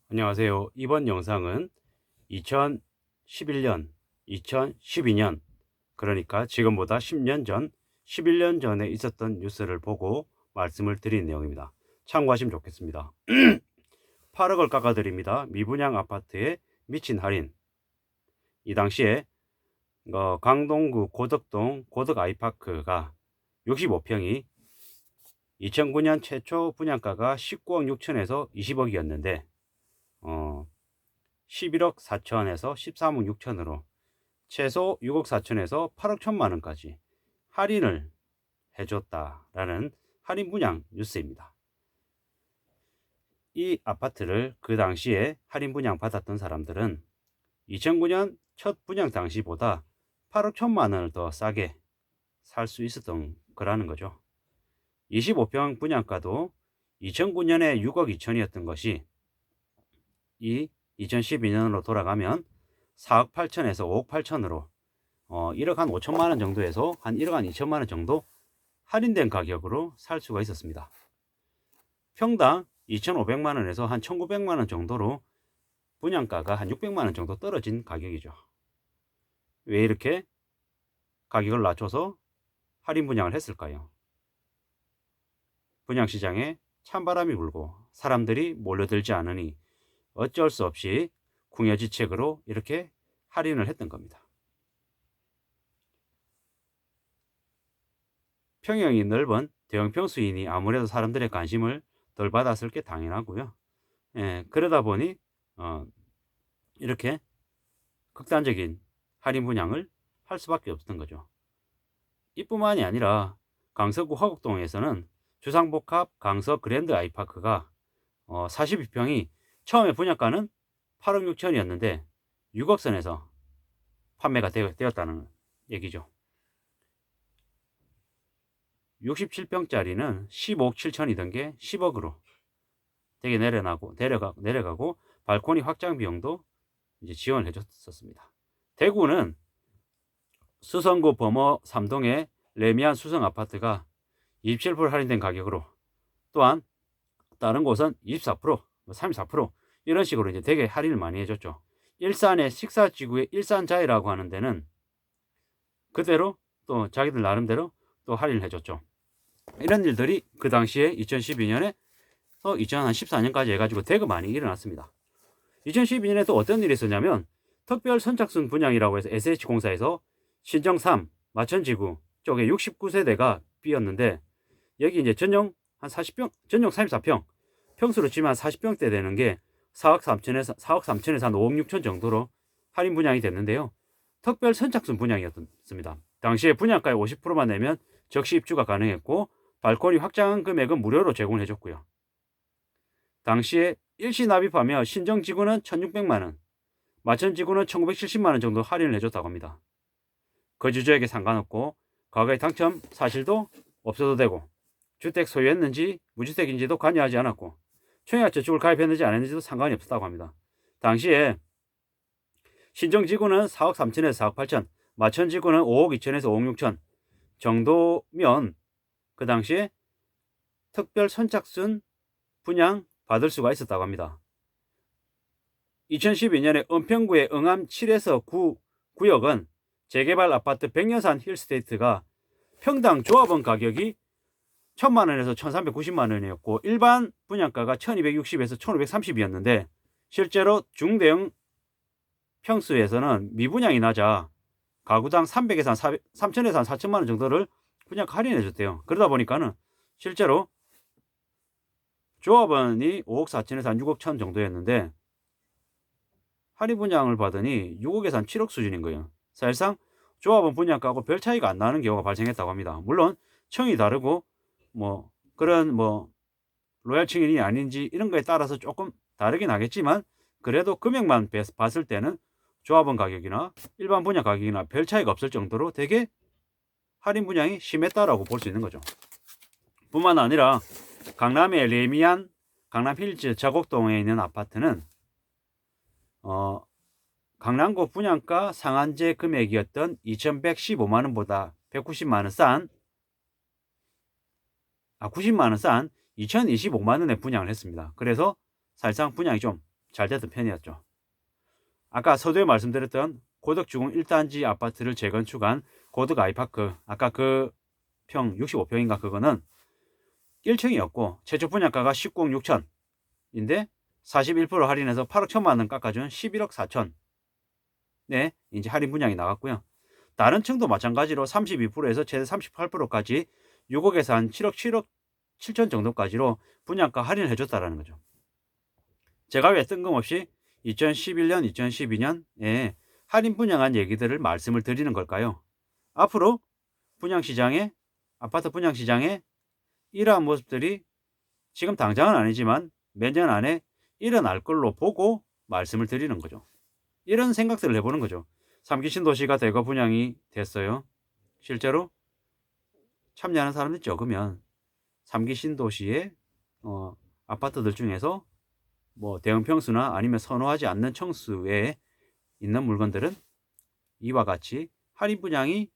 안녕하세요. 이번 영상은 2011년, 2012년, 그러니까 지금보다 10년 전, 11년 전에 있었던 뉴스를 보고 말씀을 드린 내용입니다. 참고하시면 좋겠습니다. 8억을 깎아드립니다. 미분양 아파트에 미친 할인. 이 당시에 강동구 고덕동 고덕 아이파크가 65평이 2009년 최초 분양가가 19억 6천에서 20억이었는데 11억 4천에서 13억 6천으로 최소 6억 4천에서 8억 1천만 원까지 할인을 해줬다라는 할인 분양 뉴스입니다. 이 아파트를 그 당시에 할인 분양 받았던 사람들은 2009년 첫 분양 당시보다 8억 1천만 원을 더 싸게 살 수 있었던 거라는 거죠. 25평 분양가도 2009년에 6억 2천이었던 것이 2012년으로 돌아가면 4억 8천에서 5억 8천으로 1억 한 5천만 원 정도에서 한 1억 한 2천만 원 정도 할인된 가격으로 살 수가 있었습니다. 평당 2,500만 원에서 한 1,900만 원 정도로 분양가가 한 600만 원 정도 떨어진 가격이죠. 왜 이렇게 가격을 낮춰서 할인 분양을 했을까요? 분양시장에 찬바람이 불고 사람들이 몰려들지 않으니 어쩔 수 없이 궁여지책으로 이렇게 할인을 했던 겁니다. 평형이 넓은 대형평 수인이 아무래도 사람들의 관심을 덜 받았을 게 당연하고요. 그러다 보니 이렇게 극단적인 할인 분양을 할 수밖에 없었던 거죠. 이뿐만이 아니라 강서구 화곡동에서는 주상복합 강서 그랜드 아이파크가 42평이 처음에 분양가는 8억 6천이었는데 6억 선에서 판매가 되었다는 얘기죠. 67평짜리는 15억 7천이던 게 10억으로 되게 내려가고 발코니 확장 비용도 이제 지원을 해줬었습니다. 대구는 수성구 범어 3동의 레미안 수성 아파트가 27% 할인된 가격으로, 또한 다른 곳은 24%, 34% 이런 식으로 이제 되게 할인을 많이 해줬죠. 일산의 식사지구의 일산자이라고 하는 데는 그대로 또 자기들 나름대로 또 할인을 해줬죠. 이런 일들이 그 당시에 2012년에 2014년까지 해가지고 되게 많이 일어났습니다. 2012년에 또 어떤 일이 있었냐면 특별 선착순 분양이라고 해서 SH공사에서 신정 3 마천지구 쪽에 69세대가 비었는데, 여기 이제 전용 한 40평, 전용 34평, 평수로 치면 40평대 되는 게 4억 3천에서 한 5억 6천 정도로 할인 분양이 됐는데요. 특별 선착순 분양이었습니다. 당시에 분양가의 50%만 내면 적시 입주가 가능했고 발코니 확장 금액은 무료로 제공을 해줬고요. 당시에 일시 납입하며 신정지구는 1,600만원, 마천지구는 1,970만원 정도 할인을 해줬다고 합니다. 거주주에게 상관없고 과거의 당첨 사실도 없어도 되고 주택 소유했는지 무주택인지도 관여하지 않았고 청약저축을 가입했는지 안 했는지도 상관이 없었다고 합니다. 당시에 신정지구는 4억 3천에서 4억 8천, 마천지구는 5억 2천에서 5억 6천 정도면 그 당시에 특별 선착순 분양 받을 수가 있었다고 합니다. 2012년에 은평구의 응암 7에서 9 구역은 재개발 아파트 백년산 힐스테이트가 평당 조합원 가격이 1,000만원에서 1,390만원이었고 일반 분양가가 1,260에서 1,530이었는데 실제로 중대형 평수에서는 미분양이 낮아 가구당 300에서 3천에서 한 4천만원 정도를 그냥 할인해 줬대요. 그러다 보니까는 실제로 조합원이 5억 4천에서 한 6억 천 정도였는데 할인 분양을 받으니 6억에서 한 7억 수준인 거예요. 사실상 조합원 분양가하고 별 차이가 안 나는 경우가 발생했다고 합니다. 물론 층이 다르고 그런 로얄 층이 아닌지 이런 거에 따라서 조금 다르긴 하겠지만 그래도 금액만 봤을 때는 조합원 가격이나 일반 분양 가격이나 별 차이가 없을 정도로 되게 할인 분양이 심했다라고 볼 수 있는 거죠. 뿐만 아니라 강남의 레미안 강남힐즈 저곡동에 있는 아파트는 강남구 분양가 상한제 금액이었던 2,115만원보다 190만원 싼 90만원 싼 2,025만원에 분양을 했습니다. 그래서 사실상 분양이 좀 잘 됐던 편이었죠. 아까 서두에 말씀드렸던 고덕주공 1단지 아파트를 재건축한 고덕 아이파크, 아까 그 평 65평인가 그거는 1층이었고 최초 분양가가 19억 6천인데 41% 할인해서 8억 1천만 원 깎아준 11억 4천. 네, 이제 할인 분양이 나갔고요. 다른 층도 마찬가지로 32%에서 최대 38%까지 6억에서 한 7억 7천 정도까지로 분양가 할인을 해줬다라는 거죠. 제가 왜 뜬금없이 2011년, 2012년에 할인 분양한 얘기들을 말씀을 드리는 걸까요? 앞으로 분양시장에, 아파트 분양시장에 이러한 모습들이 지금 당장은 아니지만 몇 년 안에 일어날 걸로 보고 말씀을 드리는 거죠. 이런 생각들을 해보는 거죠. 3기 신도시가 대거 분양이 됐어요. 실제로 참여하는 사람들이 적으면 3기 신도시의 아파트들 중에서 뭐 대형 평수나 아니면 선호하지 않는 청수에 있는 물건들은 이와 같이 할인 분양이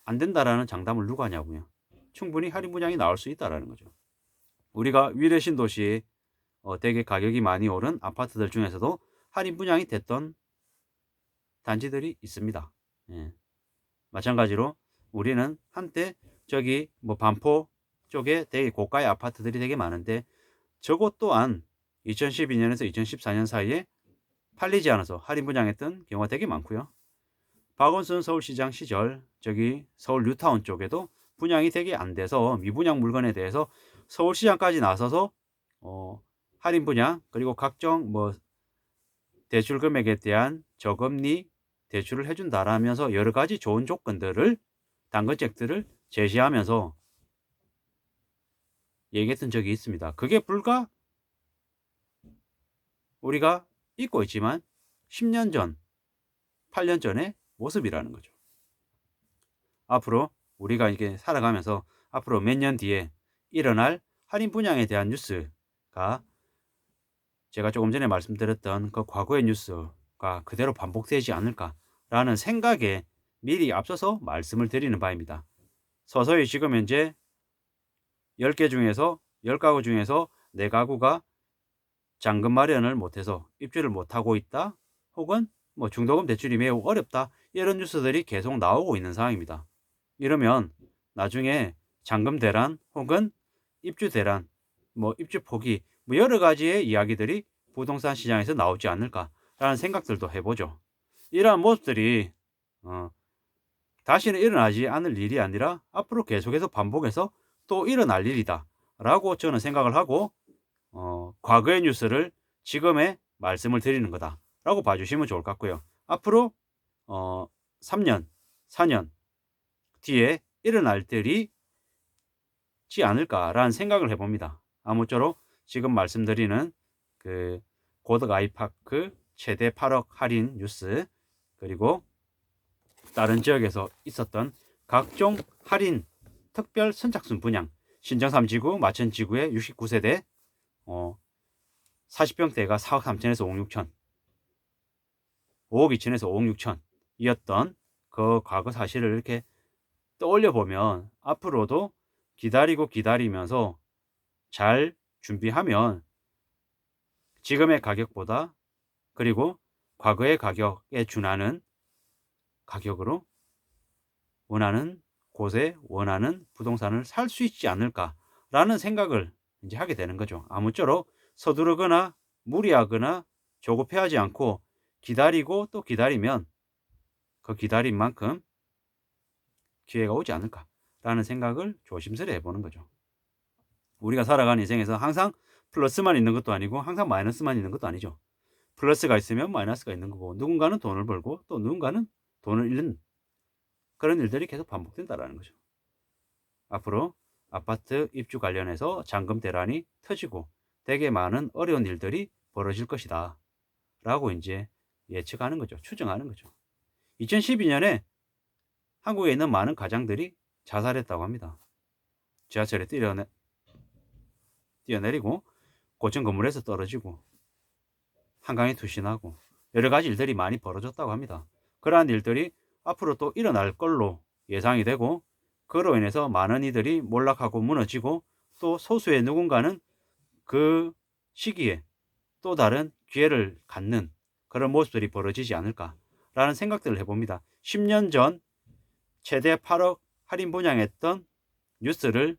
안 된다라는 장담을 누가 하냐고요. 충분히 할인 분양이 나올 수 있다라는 거죠. 우리가 위례 신도시에 되게 가격이 많이 오른 아파트들 중에서도 할인 분양이 됐던 단지들이 있습니다. 예. 마찬가지로 우리는 한때 저기 뭐 반포 쪽에 되게 고가의 아파트들이 되게 많은데 저것 또한 2012년에서 2014년 사이에 팔리지 않아서 할인 분양했던 경우가 되게 많고요. 박원순 서울시장 시절 저기 서울 뉴타운 쪽에도 분양이 되게 안 돼서 미분양 물건에 대해서 서울시장까지 나서서 할인 분양 그리고 각종 뭐 대출 금액에 대한 저금리 대출을 해준다라면서 여러 가지 좋은 조건들을 당근책들을 제시하면서 얘기했던 적이 있습니다. 그게 불과 우리가 잊고 있지만 10년 전, 8년 전의 모습이라는 거죠. 앞으로 우리가 이게 살아가면서 앞으로 몇 년 뒤에 일어날 할인 분양에 대한 뉴스가 제가 조금 전에 말씀드렸던 그 과거의 뉴스가 그대로 반복되지 않을까라는 생각에 미리 앞서서 말씀을 드리는 바입니다. 서서히 지금 현재 10개 중에서 10가구 중에서 4가구가 잔금 마련을 못해서 입주를 못하고 있다. 혹은 뭐 중도금 대출이 매우 어렵다. 이런 뉴스들이 계속 나오고 있는 상황입니다. 이러면 나중에 잔금 대란 혹은 입주 대란, 뭐 입주 포기, 뭐 여러 가지의 이야기들이 부동산 시장에서 나오지 않을까라는 생각들도 해보죠. 이러한 모습들이 다시는 일어나지 않을 일이 아니라 앞으로 계속해서 반복해서 또 일어날 일이다 라고 저는 생각을 하고 과거의 뉴스를 지금의 말씀을 드리는 거다 라고 봐주시면 좋을 것 같고요. 앞으로 3년 4년 뒤에 일어날 일이 지 않을까라는 생각을 해봅니다. 아무쪼록 지금 말씀드리는 그 고덕 아이파크 최대 8억 할인 뉴스 그리고 다른 지역에서 있었던 각종 할인 특별 선착순 분양 신정 3지구 마천지구의 69세대 40평대가 4억 3천에서 5억 6천 5억 2천에서 5억 6천 이었던 그 과거 사실을 이렇게 떠올려 보면 앞으로도 기다리면서 잘 준비하면 지금의 가격보다 그리고 과거의 가격에 준하는 가격으로 원하는 곳에 원하는 부동산을 살 수 있지 않을까라는 생각을 이제 하게 되는 거죠. 아무쪼록 서두르거나 무리하거나 조급해하지 않고 기다리고 또 기다리면 그 기다린 만큼 기회가 오지 않을까라는 생각을 조심스레 해보는 거죠. 우리가 살아가는 인생에서 항상 플러스만 있는 것도 아니고 항상 마이너스만 있는 것도 아니죠. 플러스가 있으면 마이너스가 있는 거고 누군가는 돈을 벌고 또 누군가는 돈을 잃는 그런 일들이 계속 반복된다는 거죠. 앞으로 아파트 입주 관련해서 잔금 대란이 터지고 되게 많은 어려운 일들이 벌어질 것이다 라고 이제 예측하는 거죠. 추정하는 거죠. 2012년에 한국에 있는 많은 가장들이 자살했다고 합니다. 지하철에 뛰어내리고 고층 건물에서 떨어지고 한강에 투신하고 여러 가지 일들이 많이 벌어졌다고 합니다. 그러한 일들이 앞으로 또 일어날 걸로 예상이 되고 그로 인해서 많은 이들이 몰락하고 무너지고 또 소수의 누군가는 그 시기에 또 다른 기회를 갖는 그런 모습들이 벌어지지 않을까라는 생각들을 해봅니다. 10년 전 최대 8억 할인 분양했던 뉴스를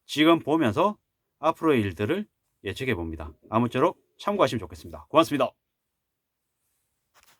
지금 보면서 앞으로의 일들을 예측해 봅니다. 아무쪼록 참고하시면 좋겠습니다. 고맙습니다.